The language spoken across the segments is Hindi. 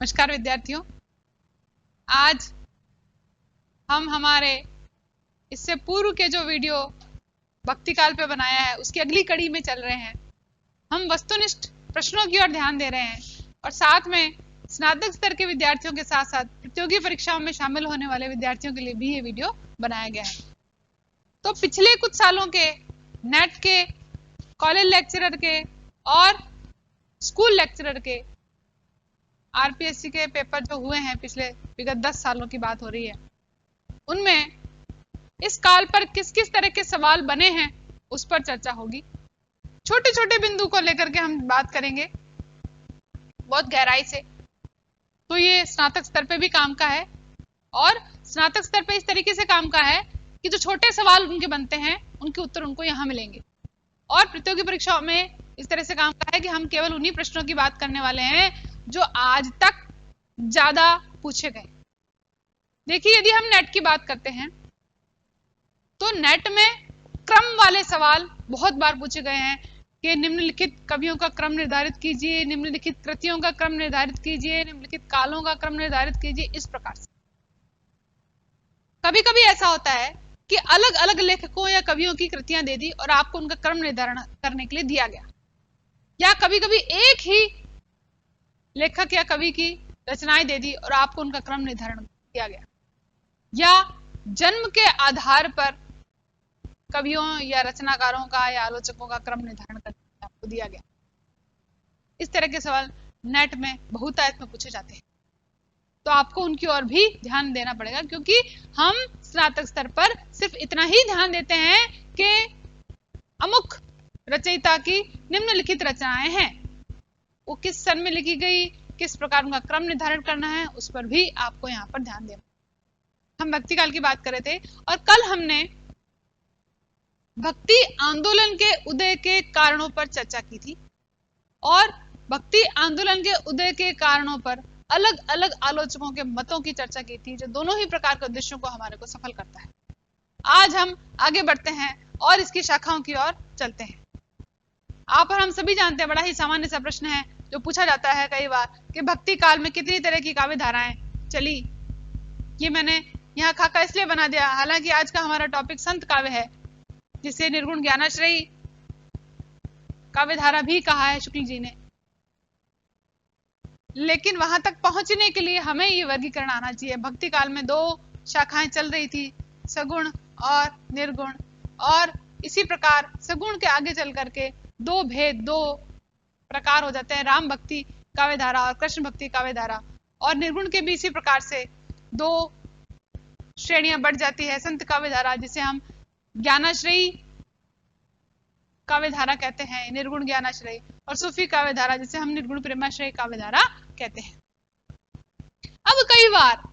नमस्कार विद्यार्थियों, आज हम हमारे इससे पूर्व के जो वीडियो भक्ति काल पे बनाया है उसकी अगली कड़ी में चल रहे हैं। हम वस्तुनिष्ठ प्रश्नों की ओर ध्यान दे रहे हैं और साथ में स्नातक स्तर के विद्यार्थियों के साथ साथ प्रतियोगी परीक्षाओं में शामिल होने वाले विद्यार्थियों के लिए भी ये वीडियो बनाया गया है। तो पिछले कुछ सालों के नेट के, कॉलेज लेक्चरर के और स्कूल लेक्चरर के आरपीएससी के पेपर जो हुए हैं पिछले विगत 10 सालों की बात हो रही है, उनमें इस काल पर किस किस तरह के सवाल बने हैं उस पर चर्चा होगी। छोटे छोटे बिंदु को लेकर के हम बात करेंगे बहुत गहराई से। तो ये स्नातक स्तर पे भी काम का है और स्नातक स्तर पे इस तरीके से काम का है कि जो छोटे सवाल उनके बनते हैं उनके उत्तर उनको यहाँ मिलेंगे। और प्रतियोगी परीक्षाओं में इस तरह से काम का है कि हम केवल उन्हीं प्रश्नों की बात करने वाले हैं जो आज तक ज्यादा पूछे गए। देखिए, यदि हम नेट की बात करते हैं तो नेट में क्रम वाले सवाल बहुत बार पूछे गए हैं कि निम्नलिखित कवियों का क्रम निर्धारित कीजिए, निम्नलिखित कृतियों का क्रम निर्धारित कीजिए, निम्नलिखित कालों का क्रम निर्धारित कीजिए। इस प्रकार से कभी कभी ऐसा होता है कि अलग अलग लेखकों या कवियों की कृतियां दे दी और आपको उनका क्रम निर्धारण करने के लिए दिया गया, या कभी कभी एक ही लेखक या कवि की रचनाएं दे दी और आपको उनका क्रम निर्धारण किया गया, या जन्म के आधार पर कवियों या रचनाकारों का या आलोचकों का क्रम निर्धारण करके आपको दिया गया। इस तरह के सवाल नेट में बहुतायत में पूछे जाते हैं, तो आपको उनकी ओर भी ध्यान देना पड़ेगा, क्योंकि हम स्नातक स्तर पर सिर्फ इतना ही ध्यान देते हैं कि अमुक रचयिता की निम्नलिखित रचनाएं हैं, वो किस सन में लिखी गई, किस प्रकार उनका क्रम निर्धारण करना है, उस पर भी आपको यहाँ पर ध्यान देना। हम भक्ति काल की बात कर रहे थे और कल हमने भक्ति आंदोलन के उदय के कारणों पर चर्चा की थी और भक्ति आंदोलन के उदय के कारणों पर अलग अलग आलोचकों के मतों की चर्चा की थी, जो दोनों ही प्रकार के उद्देश्यों को हमारे को सफल करता है। आज हम आगे बढ़ते हैं और इसकी शाखाओं की ओर चलते हैं। आप और हम सभी जानते हैं, बड़ा ही सामान्य सा प्रश्न है जो पूछा जाता है कई बार कि भक्ति काल में कितनी तरह की काव्य धाराएं चली। ये मैंने यहाँ खाका इसलिए बना दिया, हालांकि आज का हमारा टॉपिक संत काव्य है, जिसे निर्गुण ज्ञानाश्रयी काव्य धारा भी कहा है शुक्ल जी ने। लेकिन वहां तक पहुंचने के लिए हमें ये वर्गीकरण आना चाहिए। भक्ति काल में दो शाखाएं चल रही थी, सगुण और निर्गुण, और इसी प्रकार सगुण के आगे चल करके दो भेद, दो प्रकार हो जाते हैं, राम भक्ति काव्य धारा और कृष्ण भक्ति काव्य धारा। और निर्गुण के भी इसी प्रकार से दो श्रेणियां बढ़ जाती है, संत काव्य धारा जिसे हम ज्ञानाश्रयी काव्य धारा कहते हैं, निर्गुण ज्ञानाश्रयी, और सूफी काव्य धारा जिसे हम निर्गुण प्रेमाश्रयी काव्य धारा कहते हैं। अब कई बार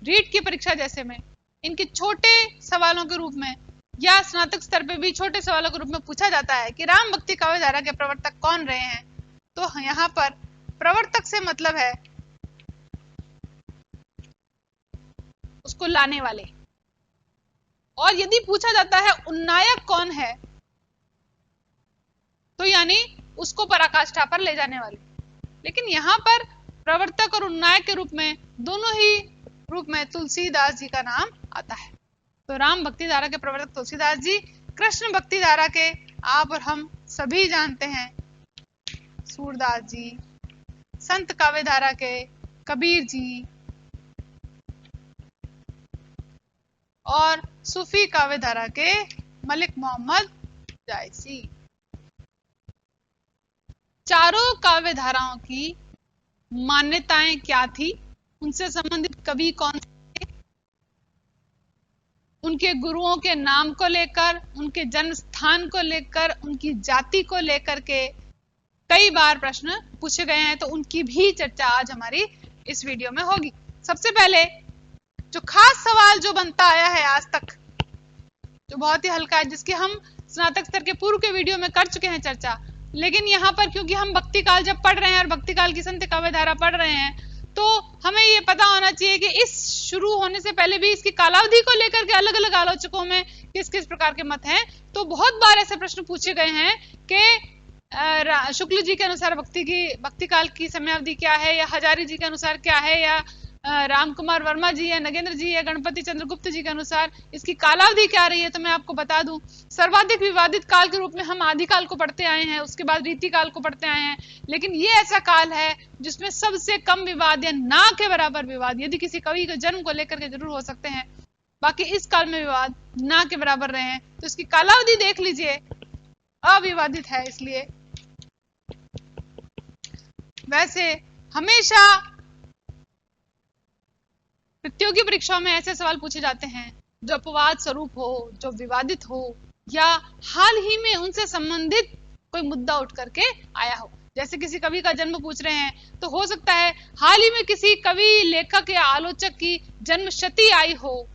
रीट की परीक्षा जैसे में इनके छोटे सवालों के रूप में या स्नातक स्तर पे भी छोटे सवालों के रूप में पूछा जाता है कि राम भक्ति काव्य धारा के प्रवर्तक कौन रहे हैं। तो यहाँ पर प्रवर्तक से मतलब है उसको लाने वाले, और यदि पूछा जाता है उन्नायक कौन है तो यानी उसको पराकाष्ठा पर ले जाने वाले। लेकिन यहाँ पर प्रवर्तक और उन्नायक के रूप में, दोनों ही रूप में तुलसीदास जी का नाम आता है। तो राम भक्ति धारा के प्रवर्तक तुलसीदास जी, कृष्ण भक्ति धारा के आप और हम सभी जानते हैं सूरदास जी, संत काव्य धारा के कबीर जी, और सूफी काव्य धारा के मलिक मोहम्मद जायसी। चारों काव्य धाराओं की मान्यताएं क्या थी, उनसे संबंधित कवि कौन थे, उनके गुरुओं के नाम को लेकर, उनके जन्म स्थान को लेकर, उनकी जाति को लेकर के कई बार प्रश्न पूछे गए हैं, तो उनकी भी चर्चा आज हमारी इस वीडियो में होगी। सबसे पहले जो खास सवाल जो बनता आया है आज तक, जो बहुत ही हल्का है, जिसकी हम स्नातक स्तर के पूर्व के वीडियो में कर चुके हैं चर्चा, लेकिन यहाँ पर क्योंकि हम भक्ति काल जब पढ़ रहे हैं और भक्ति काल की संत काव्य धारा पढ़ रहे हैं, तो हमें ये पता होना चाहिए कि इस शुरू होने से पहले भी इसकी कालावधि को लेकर के अलग अलग आलोचकों में किस किस प्रकार के मत हैं। तो बहुत बार ऐसे प्रश्न पूछे गए हैं कि शुक्ल जी के अनुसार भक्ति काल की समयावधि क्या है, या हजारी जी के अनुसार क्या है, या राम कुमार वर्मा जी या नगेंद्र जी या गणपति चंद्रगुप्त जी के अनुसार इसकी कालावधि क्या रही है, तो मैं आपको बता दूं। सर्वाधिक विवादित काल के रूप में हम आदिकाल को पढ़ते आए हैं, उसके बाद रीति काल को पढ़ते आए हैं, लेकिन ये ऐसा काल है जिसमें सबसे कम विवाद या ना के बराबर विवाद यदि किसी कवि के जन्म को लेकर के जरूर हो सकते हैं, बाकी इस काल में विवाद ना के बराबर रहे हैं। तो इसकी कालावधि देख लीजिए, अविवादित है। इसलिए वैसे हमेशा प्रतियोगी परीक्षाओं में ऐसे सवाल पूछे जाते हैं जो अपवाद स्वरूप हो, जो विवादित हो, या हाल ही में उनसे संबंधित कोई मुद्दा उठ करके आया हो। जैसे किसी कवि का जन्म पूछ रहे हैं तो हो सकता है हाल ही में किसी कवि, लेखक या आलोचक की जन्म शती आई हो,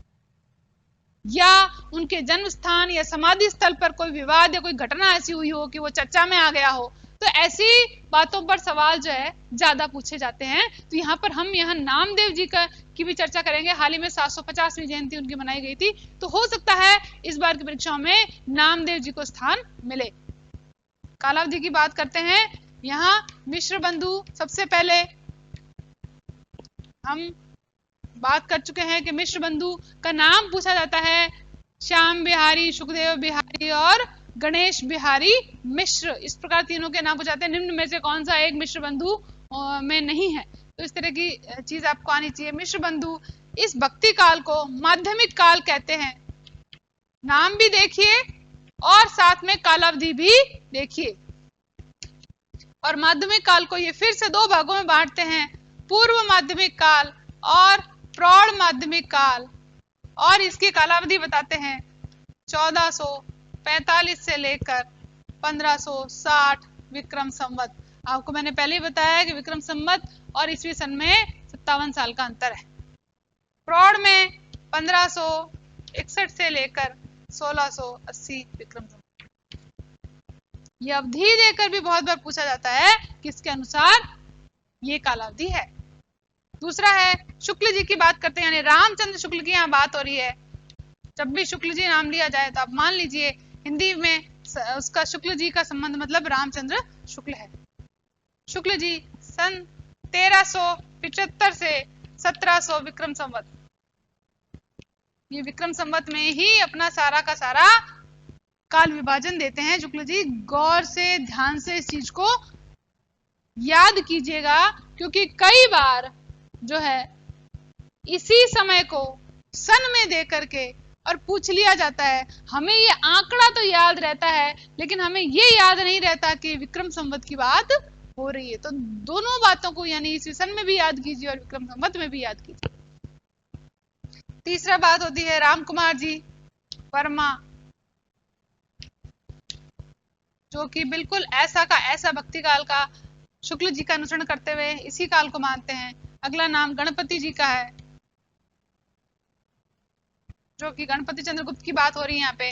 या उनके जन्म स्थान या समाधि स्थल पर कोई विवाद या कोई घटना ऐसी हुई हो कि वो चर्चा में आ गया हो। तो ऐसी बातों पर सवाल जो है ज्यादा पूछे जाते हैं। तो यहाँ पर हम नामदेव जी की भी चर्चा करेंगे। हाल ही में 750वीं जयंती उनकी मनाई गई थी, तो हो सकता है इस बार की परीक्षाओं में नामदेव जी को स्थान मिले। कालावधि की बात करते हैं। यहाँ मिश्र बंधु, सबसे पहले हम बात कर चुके हैं कि मिश्र बंधु का नाम पूछा जाता है श्याम बिहारी, सुखदेव बिहारी और गणेश बिहारी मिश्र। इस प्रकार तीनों के नाम पूछाते हैं। निम्न में से कौन सा एक मिश्र बंधु में नहीं है, तो इस तरह की चीज आपको आनी चाहिए। मिश्र बंधु इस भक्ति काल को माध्यमिक काल कहते हैं। नाम भी देखिए और साथ में कालावधि भी देखिए। और माध्यमिक काल को ये फिर से दो भागों में बांटते हैं, पूर्व माध्यमिक काल और प्रौढ़ माध्यमिक काल। और इसकी कालावधि बताते हैं 1445 से लेकर 1560 विक्रम संवत। आपको मैंने पहले ही बताया कि विक्रम संवत और ईस्वी सन में 57 साल का अंतर है। प्रौढ़ में 1561 से लेकर 1680 विक्रम संवत। यह अवधि देकर भी बहुत बार पूछा जाता है किसके अनुसार ये कालावधि है। दूसरा है शुक्ल जी की बात करते हैं, यानी रामचंद्र शुक्ल की यहाँ बात हो रही है। जब भी शुक्ल जी नाम लिया जाए तो आप मान लीजिए हिंदी में उसका शुक्ल जी का संबंध मतलब रामचंद्र शुक्ल है। शुक्ल जी सन 1375 से 1700 विक्रम संवत, ये विक्रम संवत में ही अपना सारा का सारा काल विभाजन देते हैं शुक्ल जी। गौर से, ध्यान से इस चीज को याद कीजिएगा, क्योंकि कई बार जो है इसी समय को सन में दे करके और पूछ लिया जाता है। हमें ये आंकड़ा तो याद रहता है, लेकिन हमें ये याद नहीं रहता कि विक्रम संवत की बात हो रही है। तो दोनों बातों को यानी ईस्वी सन में भी याद कीजिए और विक्रम संवत में भी याद कीजिए। तीसरा बात होती है राम कुमार जी वर्मा, जो कि बिल्कुल ऐसा का ऐसा भक्ति काल का शुक्ल जी का अनुसरण करते हुए इसी काल को मानते हैं। अगला नाम गणपति जी का है, जो कि गणपति चंद्रगुप्त की बात हो रही है यहाँ पे।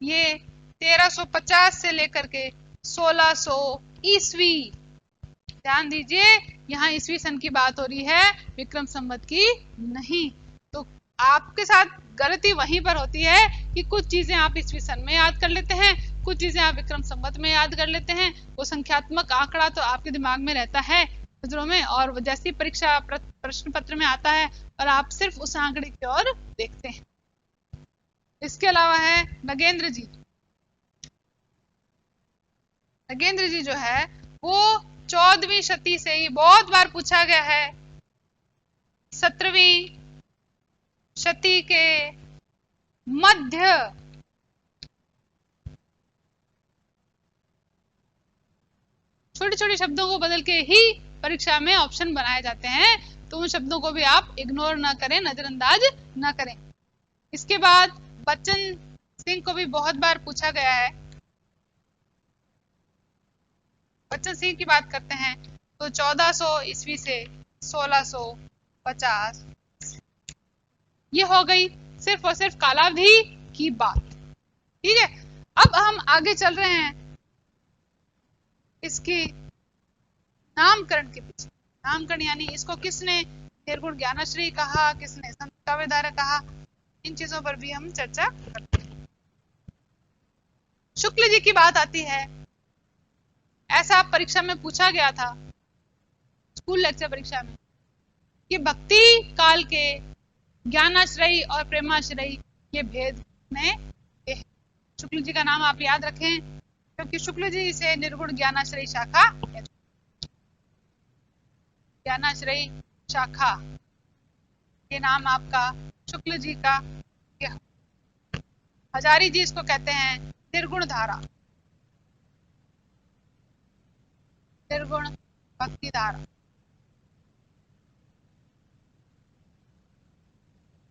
ये 1350 से लेकर के 1600 ईस्वी, ध्यान दीजिए यहाँ ईस्वी सन की बात हो रही है, विक्रम संवत की नहीं। तो आपके साथ गलती वहीं पर होती है कि कुछ चीजें आप ईस्वी सन में याद कर लेते हैं, कुछ चीजें आप विक्रम संवत में याद कर लेते हैं। वो संख्यात्मक आंकड़ा तो आपके दिमाग में रहता है नजरों में, और जैसी परीक्षा प्रश्न पत्र में आता है और आप सिर्फ उस आंकड़े की ओर देखते हैं। इसके अलावा है नगेंद्र जी। नगेंद्र जी जो है वो 14वीं शती से ही बहुत बार पूछा गया है। 17वीं शती के मध्य छोटे छोटे शब्दों को बदल के ही परीक्षा में ऑप्शन बनाए जाते हैं, तो उन शब्दों को भी आप इग्नोर ना करें, नजरअंदाज ना करें। इसके बाद बच्चन सिंह को भी बहुत बार पूछा गया है। बच्चन सिंह की बात करते हैं तो 1400 ईस्वी से 1650, ये हो गई सिर्फ और सिर्फ कालावधि की बात। ठीक है, अब हम आगे चल रहे हैं इसकी नामकरण के पीछे। नामकरण यानी इसको किसने निर्गुण ज्ञानश्री कहा, किसने संत काव्यधारा कहा, इन चीजों पर भी हम चर्चा करते हैं। शुक्ल जी की बात आती है ऐसा परीक्षा में पूछा गया था, स्कूल लेक्चर परीक्षा में, कि भक्ति काल के ज्ञानाश्रयी और प्रेमाश्रयी के भेद में शुक्ल जी का नाम आप याद रखें, क्योंकि शुक्ल जी से निर्गुण ज्ञानाश्रयी शाखा, ज्ञानाश्रयी शाखा ये नाम आपका शुक्ल जी का। हजारी जी इसको कहते हैं निर्गुण धारा, निर्गुण भक्ति धारा,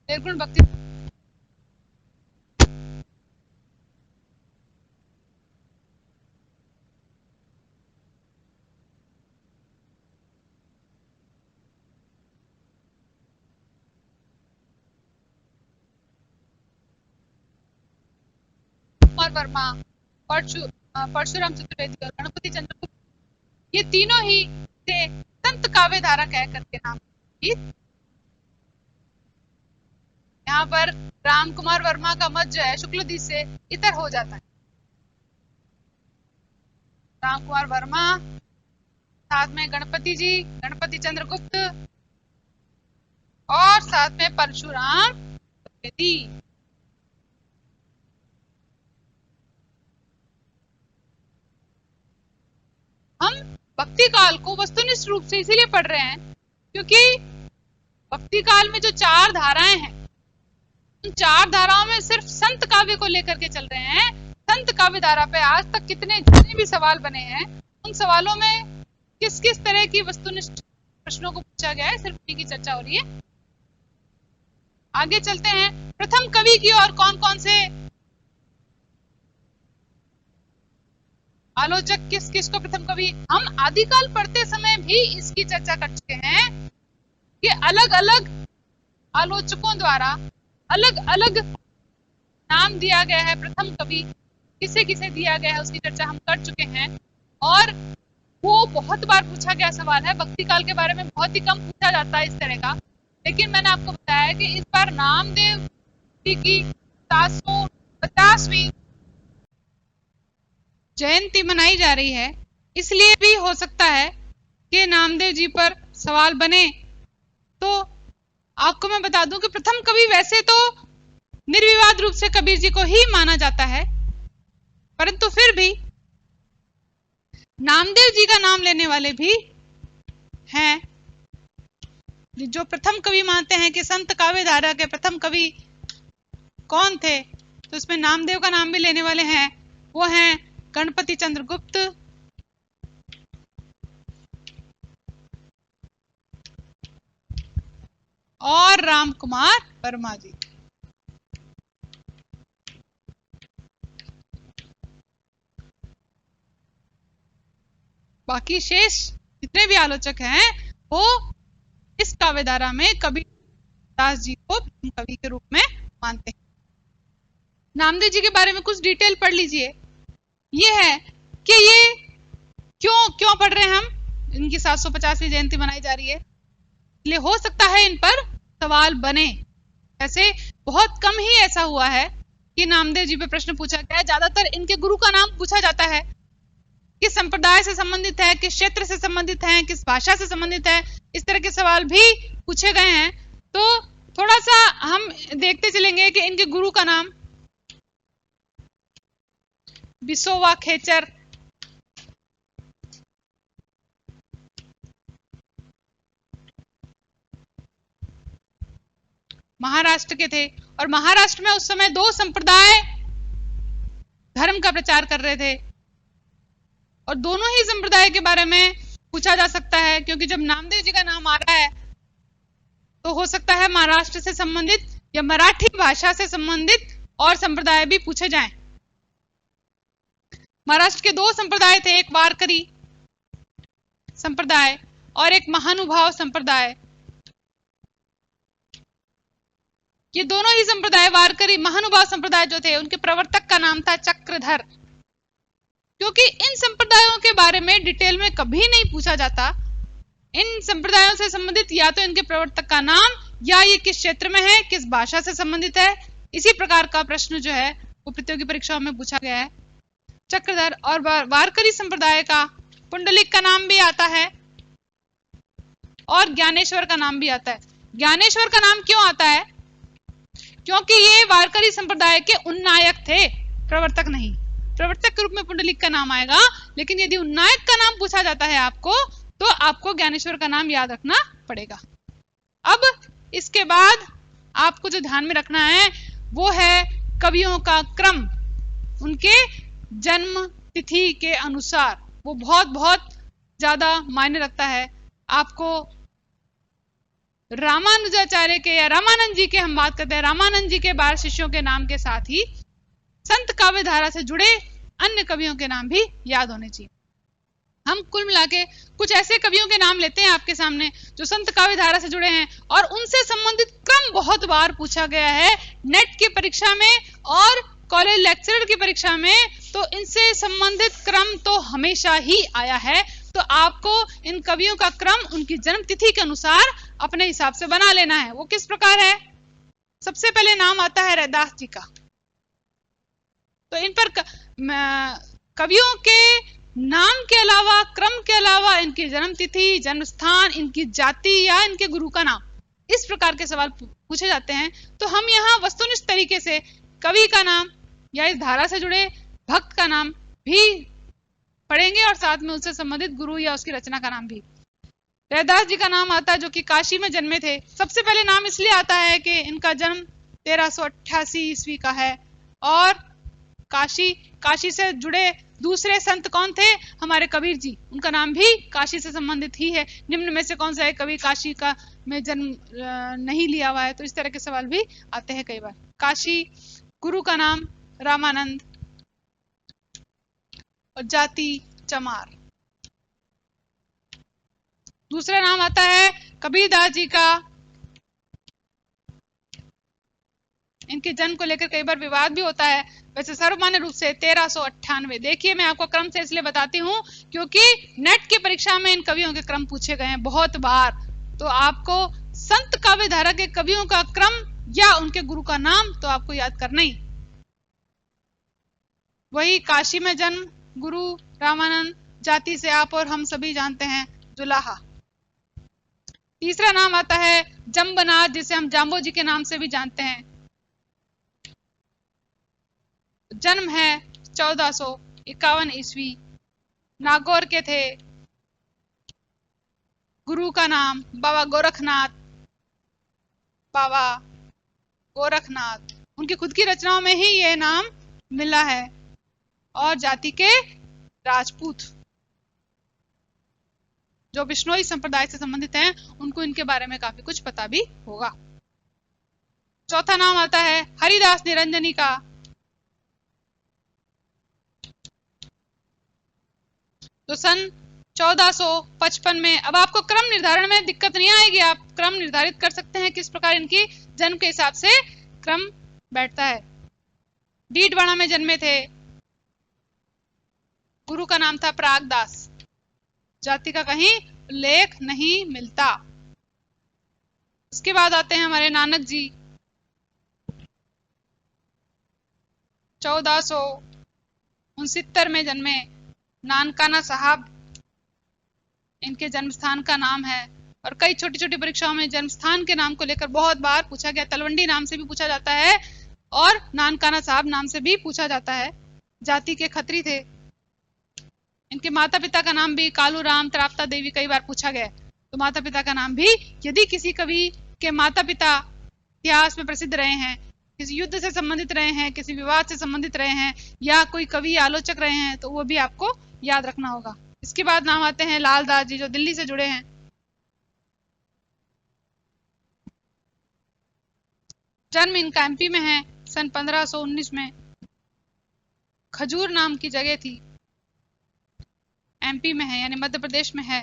निर्गुण भक्ति। कुमार वर्मा, परशुराम चतुर्वेदी और गणपति चंद्रगुप्त, ये तीनों ही से संत काव्य धारा कह करके नाम। यहाँ पर राम कुमार वर्मा का मत जो है शुक्लदीप से इतर हो जाता है। राम कुमार वर्मा, साथ में गणपति जी, गणपति चंद्रगुप्त और साथ में परशुराम चतुर्वेदी। हम भक्ति काल को वस्तुनिष्ठ रूप से इसीलिए पढ़ रहे हैं क्योंकि भक्ति काल में जो चार धाराएं हैं, उन चार धाराओं में सिर्फ संत काव्य को लेकर के चल रहे हैं। संत काव्य धारा पे आज तक जितने भी सवाल बने हैं, उन सवालों में किस किस तरह की वस्तुनिष्ठ प्रश्नों को पूछा गया है, सिर्फ उन्हीं की चर्चा हो रही है। आगे चलते हैं, प्रथम कवि की और कौन कौन से आलोचक, किस किस को प्रथम कवि। हम आदिकाल पढ़ते समय भी इसकी चर्चा कर चुके हैं कि अलग अलग आलोचकों द्वारा अलग अलग नाम दिया गया है प्रथम कवि, किसे किसे दिया गया है उसकी चर्चा हम कर चुके हैं। और वो बहुत बार पूछा गया सवाल है, भक्ति काल के बारे में बहुत ही कम पूछा जाता है इस तरह का। लेकिन मैंने आपको बताया कि इस बार नामदेव जी की 750वीं जयंती मनाई जा रही है, इसलिए भी हो सकता है कि नामदेव जी पर सवाल बने। तो आपको मैं बता दूं कि प्रथम कवि वैसे तो निर्विवाद रूप से कबीर जी को ही माना जाता है, परंतु फिर भी नामदेव जी का नाम लेने वाले भी हैं जो प्रथम कवि मानते हैं कि संत काव्य धारा के प्रथम कवि कौन थे। तो इसमें नामदेव का नाम भी लेने वाले हैं, वो हैं गणपति चंद्रगुप्त, और राम कुमार वर्मा जी। बाकी शेष जितने भी आलोचक हैं वो इस काव्यधारा में कबीर दास जी को कवि के रूप में मानते हैं। नामदेव जी के बारे में कुछ डिटेल पढ़ लीजिए। ये है कि ये क्यों पढ़ रहे हैं हम, इनकी 750वीं जयंती मनाई जा रही है, इसलिए हो सकता है इन पर सवाल बने। ऐसे बहुत कम ही ऐसा हुआ है कि नामदेव जी पे प्रश्न पूछा गया है। ज्यादातर इनके गुरु का नाम पूछा जाता है, किस संप्रदाय से संबंधित है, किस क्षेत्र से संबंधित है, किस भाषा से संबंधित है, इस तरह के सवाल भी पूछे गए हैं। तो थोड़ा सा हम देखते चलेंगे कि इनके गुरु का नाम बिसोवा खेचर, महाराष्ट्र के थे, और महाराष्ट्र में उस समय दो संप्रदाय धर्म का प्रचार कर रहे थे, और दोनों ही संप्रदाय के बारे में पूछा जा सकता है, क्योंकि जब नामदेव जी का नाम आ रहा है तो हो सकता है महाराष्ट्र से संबंधित या मराठी भाषा से संबंधित और संप्रदाय भी पूछे जाएं। महाराष्ट्र के दो संप्रदाय थे, एक वारकरी संप्रदाय और एक महानुभाव संप्रदाय। ये दोनों ही संप्रदाय, वारकरी महानुभाव संप्रदाय जो थे, उनके प्रवर्तक का नाम था चक्रधर। क्योंकि इन संप्रदायों के बारे में डिटेल में कभी नहीं पूछा जाता, इन संप्रदायों से संबंधित या तो इनके प्रवर्तक का नाम या ये किस क्षेत्र में है, किस भाषा से संबंधित है, इसी प्रकार का प्रश्न जो है वो प्रतियोगी परीक्षाओं में पूछा गया है। चक्रधर और वारकरी संप्रदाय का पुंडलिक का नाम भी आता है और ज्ञानेश्वर का नाम भी आता है। ज्ञानेश्वर का नाम क्यों आता है? क्योंकि ये वारकरी संप्रदाय के उन्नायक थे, प्रवर्तक नहीं। प्रवर्तक के रूप में पुंडलिक का नाम आएगा, लेकिन यदि उन्नायक का नाम पूछा जाता है आपको, तो आपको ज्ञानेश्वर का नाम याद रखना पड़ेगा। अब इसके बाद आपको जो ध्यान में रखना है वो है कवियों का क्रम, उनके जन्म तिथि के अनुसार। वो बहुत बहुत ज्यादा मायने रखता है। आपको रामानुजाचार्य के या रामानंद जी के, हम बात करते हैं रामानंद जी के 12 शिष्यों के नाम के साथ ही संत काव्य धारा से जुड़े अन्य कवियों के नाम भी याद होने चाहिए। हम कुल मिला के कुछ ऐसे कवियों के नाम लेते हैं आपके सामने जो संत काव्य धारा से जुड़े हैं, और उनसे संबंधित क्रम बहुत बार पूछा गया है नेट की परीक्षा में और कॉलेज लेक्चरर की परीक्षा में। तो इनसे संबंधित क्रम तो हमेशा ही आया है। तो आपको इन कवियों का क्रम उनकी जन्म तिथि के अनुसार अपने हिसाब से बना लेना है। वो किस प्रकार है? सबसे पहले नाम आता है रैदास जी का। तो इन पर कवियों के नाम के अलावा, क्रम के अलावा, इनकी जन्म तिथि, जन्म स्थान, इनकी जाति या इनके गुरु का नाम, इस प्रकार के सवाल पूछे जाते हैं। तो हम यहाँ वस्तुनिष्ठ तरीके से कवि का नाम या इस धारा से जुड़े भक्त का नाम भी पढ़ेंगे और साथ में उससे संबंधित गुरु या उसकी रचना का नाम भी। रैदास जी का नाम आता है जो कि काशी में जन्मे थे। सबसे पहले नाम इसलिए आता है कि इनका जन्म 1388 ईस्वी का है, और काशी से जुड़े दूसरे संत कौन थे? हमारे कबीर जी। उनका नाम भी काशी से संबंधित ही है। निम्न में से कौन सा है कवि काशी का में जन्म नहीं लिया हुआ है? तो इस तरह के सवाल भी आते हैं कई बार। काशी, गुरु का नाम रामानंद और जाति चमार। दूसरा नाम आता है कबीरदास जी का। इनके जन्म को लेकर कई बार विवाद भी होता है। वैसे सर्वमान्य रूप से 1398। देखिए, मैं आपको क्रम से इसलिए बताती हूँ क्योंकि नेट की परीक्षा में इन कवियों के क्रम पूछे गए हैं बहुत बार। तो आपको संत काव्य धारा के कवियों का क्रम या उनके गुरु का नाम तो आपको याद करना ही। वही काशी में जन्म, गुरु रामानंद, जाति से आप और हम सभी जानते हैं जुलाहा। तीसरा नाम आता है जम्बनाथ, जिसे हम जाम्बो जी के नाम से भी जानते हैं। जन्म है 1451 ईस्वी, नागौर के थे। गुरु का नाम बाबा गोरखनाथ। बाबा गोरखनाथ, उनकी खुद की रचनाओं में ही यह नाम मिला है। और जाति के राजपूत, जो बिश्नोई संप्रदाय से संबंधित हैं, उनको इनके बारे में काफी कुछ पता भी होगा। चौथा नाम आता है हरिदास निरंजनी का। तो सन 1455 में। अब आपको क्रम निर्धारण में दिक्कत नहीं आएगी, आप क्रम निर्धारित कर सकते हैं किस प्रकार इनकी जन्म के हिसाब से क्रम बैठता है। डीडवाड़ा में जन्मे थे। गुरु का नाम था प्रागदास। जाति का कहीं उल्लेख नहीं मिलता। उसके बाद आते हैं हमारे नानक जी। 1469 में जन्मे। नानकाना साहब इनके जन्म स्थान का नाम है, और कई छोटी छोटी परीक्षाओं में जन्म स्थान के नाम को लेकर बहुत बार पूछा गया। तलवंडी नाम से भी पूछा जाता है और नानकाना साहब नाम से भी पूछा जाता है। जाति के खत्री थे। इनके माता पिता का नाम भी कालूराम, त्राप्ता देवी कई बार पूछा गया। तो माता पिता का नाम भी, यदि किसी कवि के माता पिता इतिहास में प्रसिद्ध रहे हैं, किसी युद्ध से संबंधित रहे हैं, किसी विवाद से संबंधित रहे हैं, या कोई कवि आलोचक रहे हैं, तो वो भी आपको याद रखना होगा। इसके बाद नाम आते हैं लालदास जी, जो दिल्ली से जुड़े हैं। जन्म इनका एमपी में है सन 1519 में। खजूर नाम की जगह थी, एमपी में है, यानी मध्य प्रदेश में है।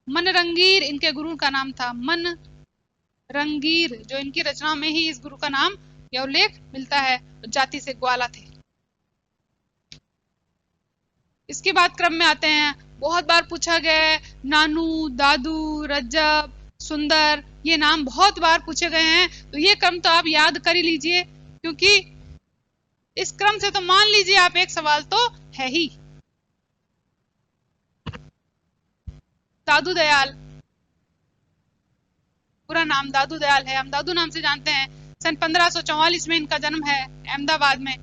मनरंगीर इनके गुरु का नाम था। मनरंगीर, जो इनकी रचनाओं में ही इस गुरु का नाम या उल्लेख मिलता है। जाति से ग्वाला थे। इसके बाद क्रम में आते हैं, बहुत बार पूछा गया है, नानू, दादू, रज्जब, सुंदर, ये नाम बहुत बार पूछे गए हैं। तो ये क्रम तो आप याद कर ही लीजिए, क्योंकि इस क्रम से तो मान लीजिए आप एक सवाल तो है ही। दादू दयाल, पूरा नाम दादू दयाल है, हम दादू नाम से जानते हैं। सन 1544 में इनका जन्म है अहमदाबाद में।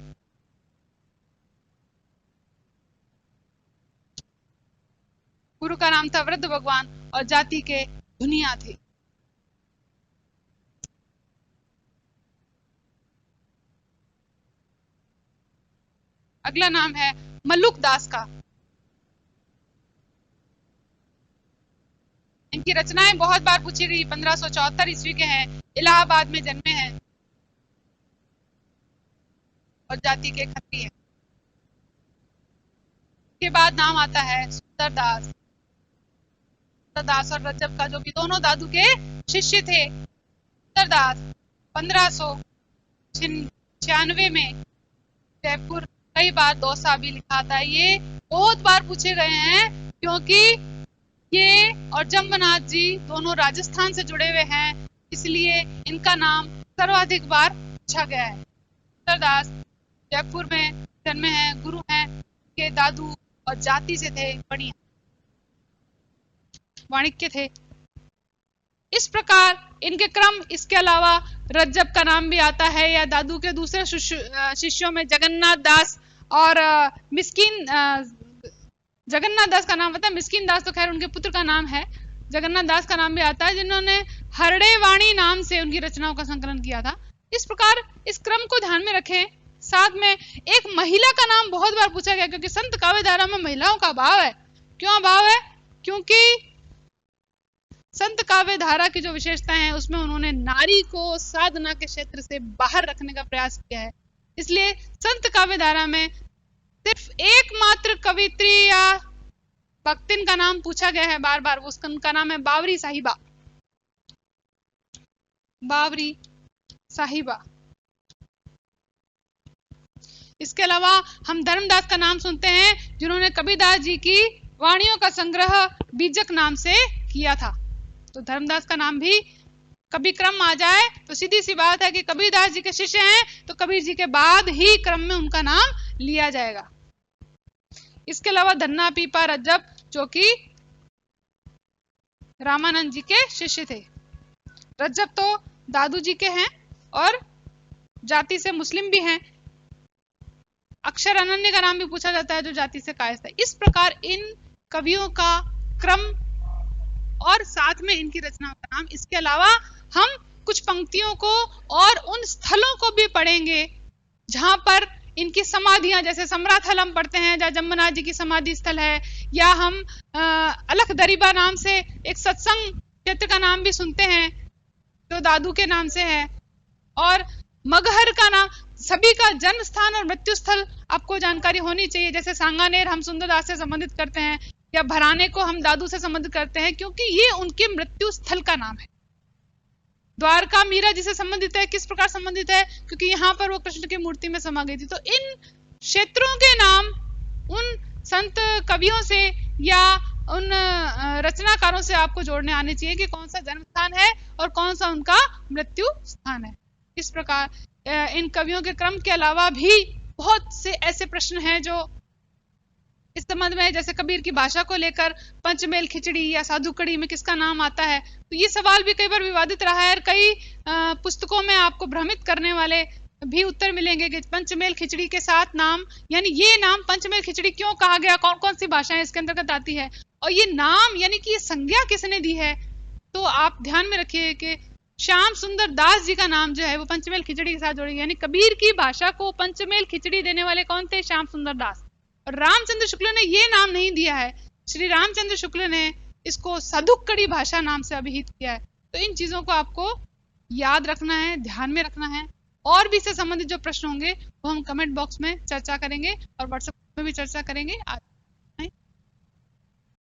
गुरु का नाम था वृद्ध भगवान और जाति के धुनिया थे। अगला नाम है मल्लुक दास का। इनकी रचनाएं बहुत बार पूछी गई। 1574 ईस्वी के हैं, इलाहाबाद में जन्मे हैं और जाति के खत्री हैं। के बाद नाम आता है सुंदरदास। सुंदरदास और रज्जब का, जो कि दोनों दादू के शिष्य थे। सुंदरदास 1596 में जयपुर, कई बार दौसा भी लिखा था। ये बहुत बार पूछे गए हैं क्योंकि ये और जम्बनाथ जी दोनों राजस्थान से जुड़े हुए हैं, इसलिए इनका नाम सर्वाधिक बार पूछा गया है। सुंदरदास जयपुर में जन्मे हैं, गुरु हैं के दादू और जाति से थे बढ़िया, वाणिज्य थे। इस प्रकार इनके क्रम, इसके अलावा रज्जब का नाम भी आता है, या दादू के दूसरे शिष्यों में जगन्नाथ दास और मिस्किन, जगन्नाथ दास का नाम आता है, मिस्किन दास तो खैर उनके पुत्र का नाम है, जगन्नाथ दास का नाम भी आता है, जिन्होंने हरड़े वाणी नाम से उनकी रचनाओं का संकलन किया था। इस प्रकार इस क्रम को ध्यान में रखें। साथ में एक महिला का नाम बहुत बार पूछा गया, क्योंकि संत काव्य धारा में महिलाओं का अभाव है। क्यों अभाव है? क्योंकि संत काव्य धारा की जो विशेषताएं हैं उसमें उन्होंने नारी को साधना के क्षेत्र से बाहर रखने का प्रयास किया है। इसलिए संत काव्य धारा में सिर्फ एकमात्र कवित्री या भक्तिन का नाम पूछा गया है बार बार, उसका नाम है बावरी साहिबा। बावरी साहिबा। इसके अलावा हम धर्मदास का नाम सुनते हैं, जिन्होंने कबीरदास जी की वाणियों का संग्रह बीजक नाम से किया था। तो धर्मदास का नाम भी, कभी क्रम आ जाए तो सीधी सी बात है कि कबीरदास जी के शिष्य हैं तो कबीर जी के बाद ही क्रम में उनका नाम लिया जाएगा। इसके अलावा धन्ना पीपा रज्जब, जो कि रामानंद जी के शिष्य थे। रज्जब तो दादू जी के हैं और जाति से मुस्लिम भी हैं। अक्षर अनन्य का नाम भी पूछा जाता है, जो जाति से कायस्थ है। इस प्रकार इन कवियों का क्रम और साथ में इनकी रचनाओं का नाम। इसके अलावा हम कुछ पंक्तियों को और उन स्थलों को भी पढ़ेंगे जहां पर इनकी समाधियां, जैसे समराथल हम पढ़ते हैं जहाँ जम्बनाथ जी की समाधि स्थल है, या हम अलख दरीबा नाम से एक सत्संग क्षेत्र का नाम भी सुनते हैं जो दादू के नाम से है, और मगहर का नाम। सभी का जन्म स्थान और मृत्यु स्थल आपको जानकारी होनी चाहिए। जैसे सांगानेर हम सुंदरदास से संबंधित करते हैं, या भराने को हम दादू से संबंधित करते हैं, क्योंकि ये उनके मृत्यु स्थल का नाम है। द्वारका मीरा जिसे संबंधित है, किस प्रकार संबंधित है? क्योंकि यहाँ पर वो कृष्ण की मूर्ति में समा गई थी। तो इन क्षेत्रों के नाम उन संत कवियों से या उन रचनाकारों से आपको जोड़ने आने चाहिए कि कौन सा जन्म स्थान है और कौन सा उनका मृत्यु स्थान है। इस प्रकार इन कवियों के क्रम के अलावा भी बहुत से ऐसे प्रश्न हैं जो इस संबंध में, जैसे कबीर की भाषा को लेकर पंचमेल खिचड़ी या साधु कड़ी में किसका नाम आता है, तो ये सवाल भी कई बार विवादित रहा है। और कई पुस्तकों में आपको भ्रमित करने वाले भी उत्तर मिलेंगे कि पंचमेल खिचड़ी के साथ नाम, यानी ये नाम पंचमेल खिचड़ी क्यों कहा गया, कौन कौन सी भाषाएं इसके अंतर्गत आती है, और ये नाम यानी कि ये संज्ञा किसने दी है। तो आप ध्यान में रखिए कि श्याम सुंदर दास जी का नाम जो है वो पंचमेल खिचड़ी के साथ जोड़ेंगे, यानी कबीर की भाषा को पंचमेल खिचड़ी देने वाले कौन थे? श्याम सुंदर दास। और रामचंद्र शुक्ल ने ये नाम नहीं दिया है, श्री रामचंद्र शुक्ल ने इसको साधुकड़ी भाषा नाम से अभिहित किया है। तो इन चीजों को आपको याद रखना है, ध्यान में रखना है। और भी इससे संबंधित जो प्रश्न होंगे वो हम कमेंट बॉक्स में चर्चा करेंगे और व्हाट्सएप में भी चर्चा करेंगे।